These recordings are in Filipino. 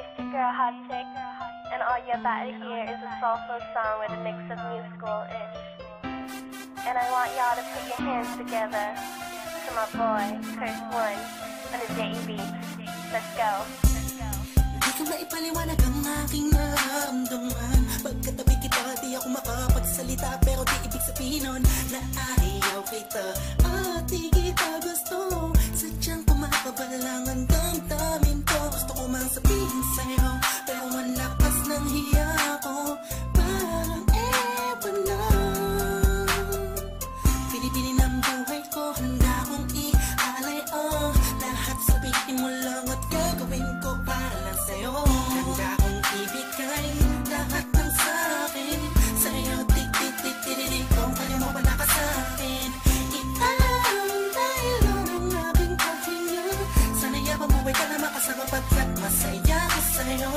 it's your girl Hot Chick, and all you're about to hear is a soulful song with a mix of musical-ish. And I want y'all to put your hands together to my boy, Curse One, on the JEB. Let's go. Di ko maipaliwanag ang aking nararamdaman. Pagkatabi kita, di ako makapagsalita, pero di ibig sabihin nun na ayaw kita at di kita gusto. Sadyang kumakabalang ang damdamin ko. Gusto ko mang sabihin sa'yo, pero malakas ng hiya ko. Parang ewan na. Pinipili ng buhay ko, handa kong ialay ang lahat. Sabihin mo lang at gagawin ko para lang sa'yo. Handa kong ibigay lahat ng sa'kin sa'yo. Tik-tik-tik-tik-tik kung kaya mo wala ka sa'kin. Ialam dahil ang aking paghinga. Sana'y mabuhay ka na makasama pagkat masaya ko sa'yo.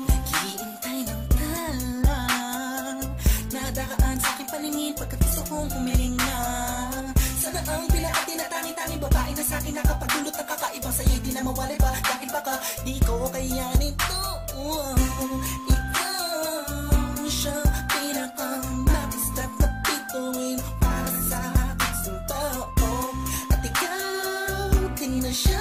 Naghihintay ng talang nadaraan sa'king paningin pagkat gusto kong humiling na. Sana ang pinaka-tinatangi-tangi babae na sa'kin nakapagdulot ng kakaibang sa'yo di na mawalay ba? Dahil baka di ko kaya nito. Ikaw siya pinaka-matistat na pituin para sa aking sinto. At ikaw din na siya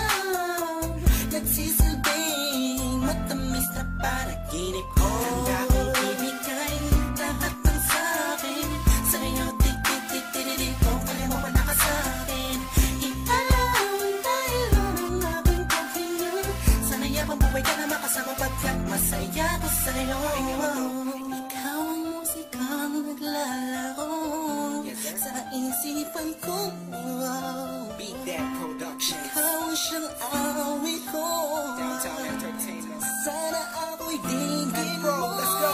nagsisilbing matamis na panaginip ko. Handa kong ibigay lahat ng sa'kin sa'yo. Tik-tik-tik-tik-tik kung kaya mo wala ka sa'kin. Ialam dahil ang aking paghinga. Sana'y mabuhay ka na makasama pagkat masaya ko sa'yo. Ikaw ang musikang naglalaro sa isipan ko. Beat That Productions. Ikaw ang siyang awit ko. Downtown Entertainment. Sana ako'y digin mo. Let's go.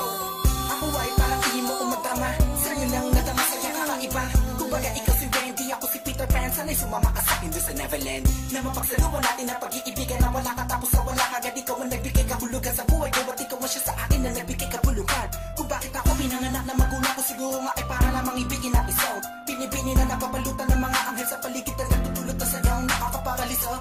Ako ay parang tingin mo umatama. Sa'yo lang nadama sa'yo kakaiba. Kumbaga ikaw si Wendy, ako si Peter Pan. Sana'y sumama ka sa'kin doon sa Neverland. Na mapagsaluhan natin ang pag-iibigan na wala ka tapos na wala kagad. Ikaw ang nagbigay kahulugan sa buhay ko at ikaw ang siya sa akin na nagbigay kabuluhan. Kung bakit ako pinanganak na magulang ko siguro nga ay para lamang ibigin ang isang Binibini na napapalutan ng mga anghel sa paligid na nagtutulot na sayaw nakakaparaliso.